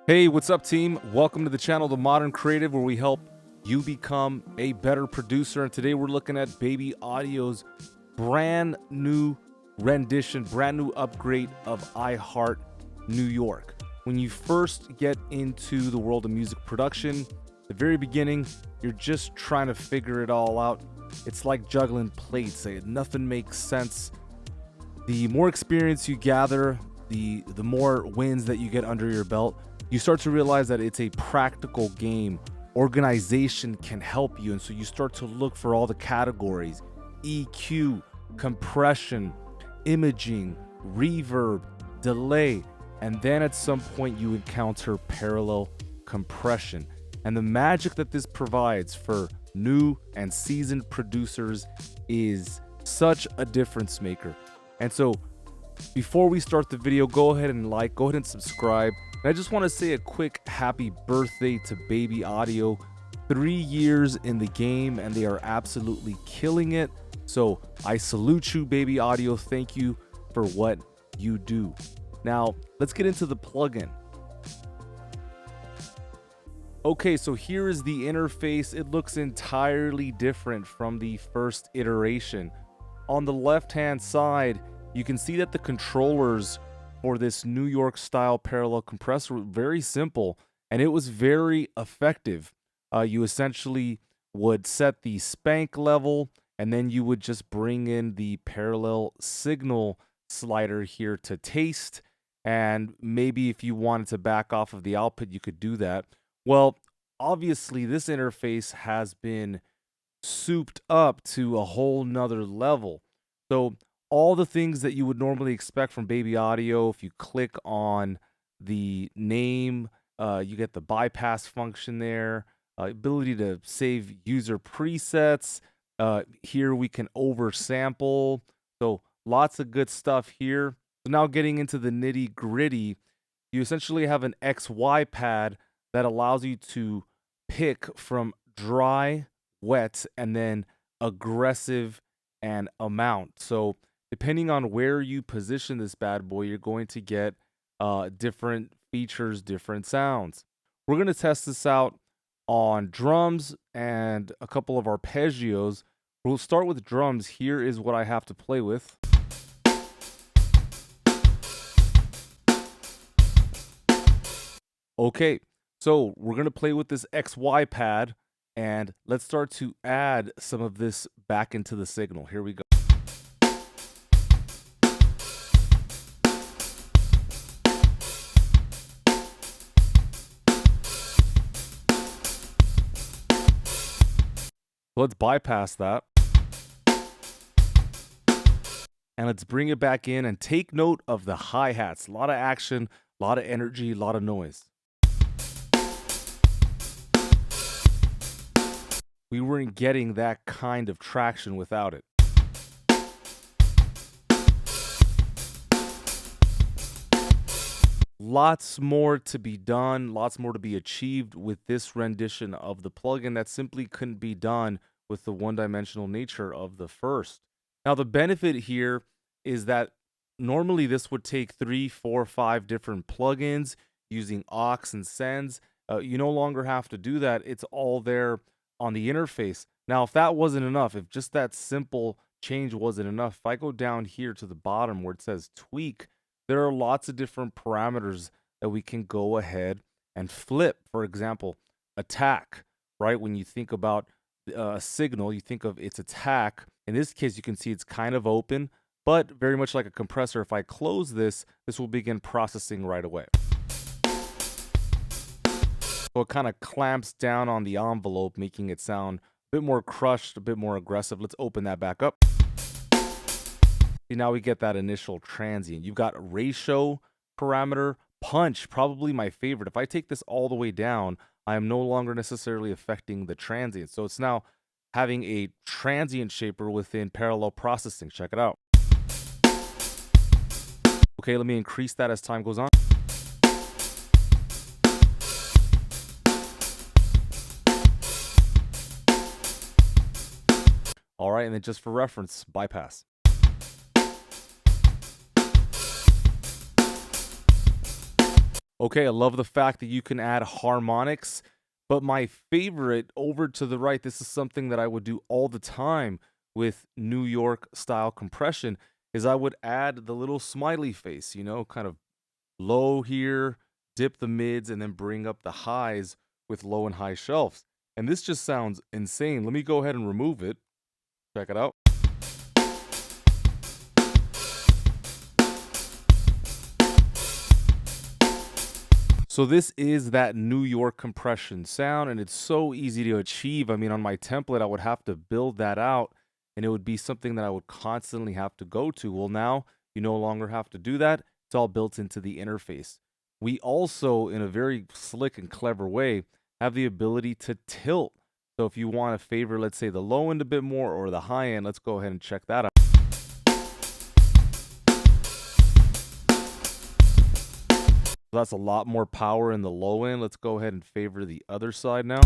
Hey, what's up, team? Welcome to the channel, The Modern Creative, where we help you become a better producer. And today we're looking at Baby Audio's brand new rendition, brand new upgrade of I Heart New York. When you first get into the world of music production, the very beginning, you're just trying to figure it all out. It's like juggling plates. Nothing makes sense. The more experience you gather, the more wins that you get under your belt, you start to realize that it's a practical game. Organization can help you, and so you start to look for all the categories: EQ, compression, imaging, reverb, delay, and then at some point you encounter parallel compression. And the magic that this provides for new and seasoned producers is such a difference maker. And so before we start the video, go ahead and subscribe. And I just want to say a quick happy birthday to Baby Audio. 3 years in the game and they are absolutely killing it. So I salute you, Baby Audio. Thank you for what you do. Now let's get into the plugin. Okay, so here is the interface. It looks entirely different from the first iteration. On the left-hand side, you can see that the controllers for this New York style parallel compressor were very simple, and it was very effective. You essentially would set the spank level, and then you would just bring in the parallel signal slider here to taste. And maybe if you wanted to back off of the output, you could do that. Well, obviously this interface has been souped up to a whole nother level. So all the things that you would normally expect from Baby Audio, if you click on the name, you get the bypass function there, ability to save user presets. Here we can oversample. So lots of good stuff here. So now getting into the nitty gritty, you essentially have an XY pad that allows you to pick from dry, wet, and then aggressive and amount. So depending on where you position this bad boy, you're going to get different features, different sounds. We're going to test this out on drums and a couple of arpeggios. We'll start with drums. Here is what I have to play with. Okay, so we're going to play with this XY pad, and let's start to add some of this back into the signal. Here we go. Let's bypass that. And let's bring it back in and take note of the hi-hats. A lot of action, a lot of energy, a lot of noise. We weren't getting that kind of traction without it. Lots more to be done, lots more to be achieved with this rendition of the plugin that simply couldn't be done with the one-dimensional nature of the first. Now, the benefit here is that normally this would take 3, 4, 5 different plugins using aux and sends. You no longer have to do that. It's all there on the interface. Now, if that wasn't enough, if just that simple change wasn't enough, if I go down here to the bottom where it says tweak, there are lots of different parameters that we can go ahead and flip. For example, attack, right? When you think about a signal, you think of its attack. In this case, you can see it's kind of open, but very much like a compressor. If I close this, this will begin processing right away. So it kind of clamps down on the envelope, making it sound a bit more crushed, a bit more aggressive. Let's open that back up. See, now we get that initial transient. You've got ratio parameter, punch, probably my favorite. If I take this all the way down, I am no longer necessarily affecting the transient. So it's now having a transient shaper within parallel processing. Check it out. Okay, let me increase that as time goes on. All right, and then just for reference, bypass. Okay, I love the fact that you can add harmonics, but my favorite over to the right, this is something that I would do all the time with New York style compression, is I would add the little smiley face, kind of low here, dip the mids, and then bring up the highs with low and high shelves. And this just sounds insane. Let me go ahead and remove it. Check it out. So this is that New York compression sound, and it's so easy to achieve. I mean, on my template, I would have to build that out, and it would be something that I would constantly have to go to. Well, now you no longer have to do that. It's all built into the interface. We also, in a very slick and clever way, have the ability to tilt. So if you want to favor, let's say, the low end a bit more or the high end, let's go ahead and check that out. So that's a lot more power in the low end. Let's go ahead and favor the other side now.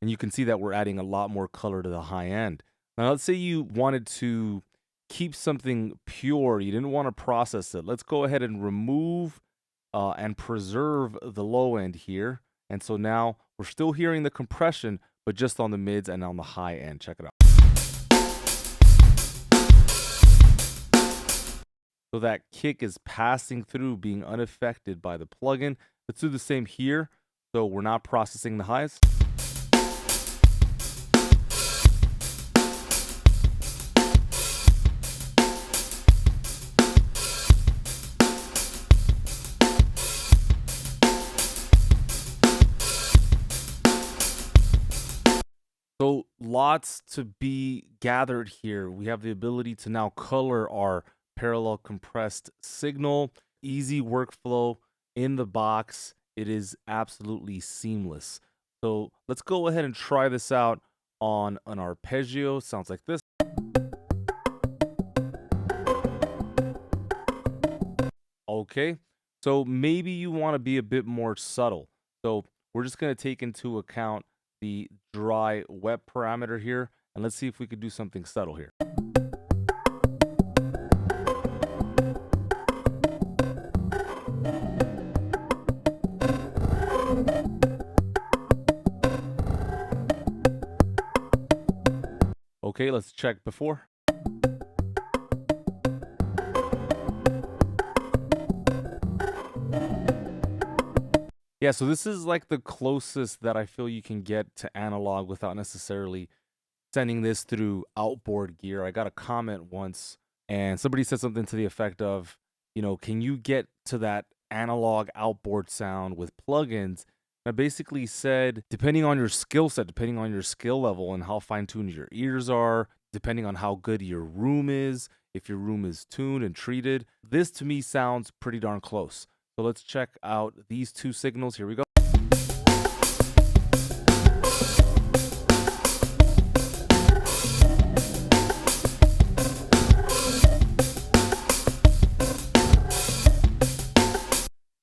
And you can see that we're adding a lot more color to the high end. Now, let's say you wanted to keep something pure. You didn't want to process it. Let's go ahead and remove and preserve the low end here. And so now we're still hearing the compression, but just on the mids and on the high end. Check it out. So that kick is passing through, being unaffected by the plugin. Let's do the same here. So we're not processing the highs. So lots to be gathered here. We have the ability to now color our parallel compressed signal, easy workflow in the box. It is absolutely seamless. So let's go ahead and try this out on an arpeggio. Sounds like this. Okay, so maybe you want to be a bit more subtle. So we're just going to take into account the dry wet parameter here, and let's see if we could do something subtle here. Okay, let's check before. Yeah, so this is like the closest that I feel you can get to analog without necessarily sending this through outboard gear. I got a comment once and somebody said something to the effect of, can you get to that analog outboard sound with plugins? And I basically said, depending on your skill set, depending on your skill level and how fine-tuned your ears are, depending on how good your room is, if your room is tuned and treated, this to me sounds pretty darn close. So let's check out these two signals. Here we go.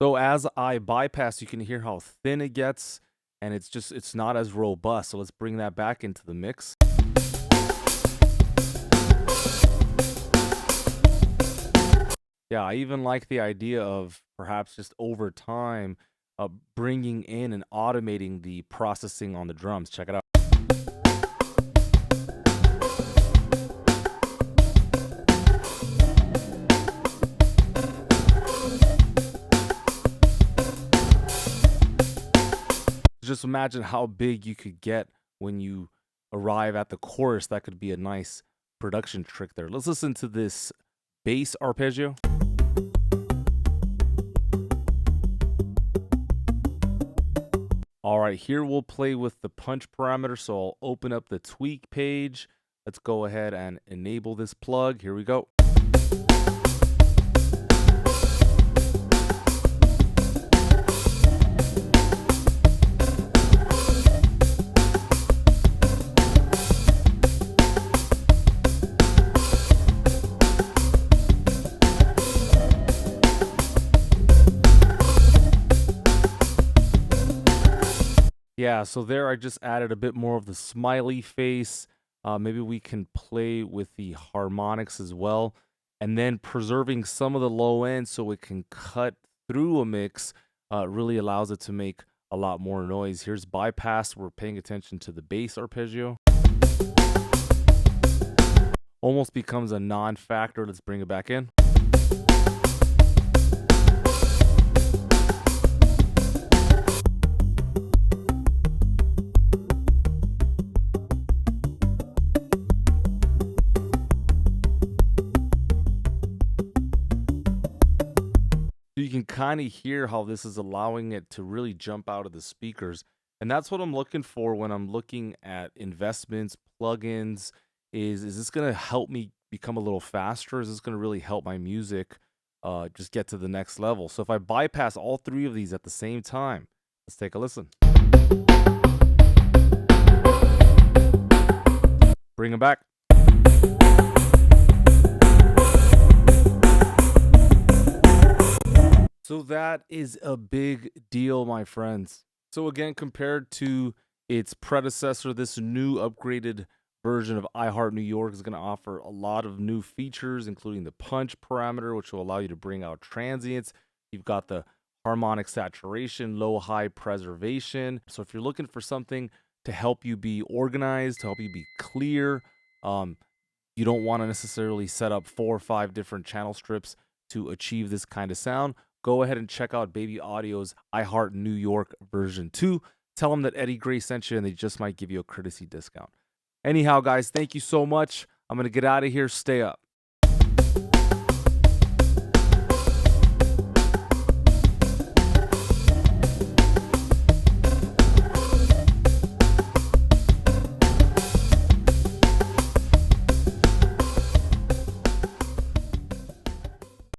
So as I bypass, you can hear how thin it gets, and it's not as robust. So let's bring that back into the mix. Yeah, I even like the idea of perhaps just over time bringing in and automating the processing on the drums. Check it out. Just imagine how big you could get when you arrive at the chorus. That could be a nice production trick there. Let's listen to this bass arpeggio. All right, here we'll play with the punch parameter. So I'll open up the tweak page. Let's go ahead and enable this plug. Here we go. Yeah, so there I just added a bit more of the smiley face. Maybe we can play with the harmonics as well. and then preserving some of the low end so it can cut through a mix really allows it to make a lot more noise. Here's bypass. We're paying attention to the bass arpeggio. Almost becomes a non-factor. Let's bring it back in. You can kind of hear how this is allowing it to really jump out of the speakers. And that's what I'm looking for when I'm looking at investments, plugins. Is this going to help me become a little faster? Is this going to really help my music just get to the next level? So if I bypass all three of these at the same time, let's take a listen. Bring them back. So that is a big deal, my friends. So again, compared to its predecessor, this new upgraded version of iHeart-New-York is going to offer a lot of new features, including the punch parameter, which will allow you to bring out transients. You've got the harmonic saturation, low-high preservation. So if you're looking for something to help you be organized, to help you be clear, you don't want to necessarily set up 4 or 5 different channel strips to achieve this kind of sound, go ahead and check out Baby Audio's iHeart-New-York version 2. Tell them that Eddie Gray sent you, and they just might give you a courtesy discount. Anyhow, guys, thank you so much. I'm going to get out of here. Stay up.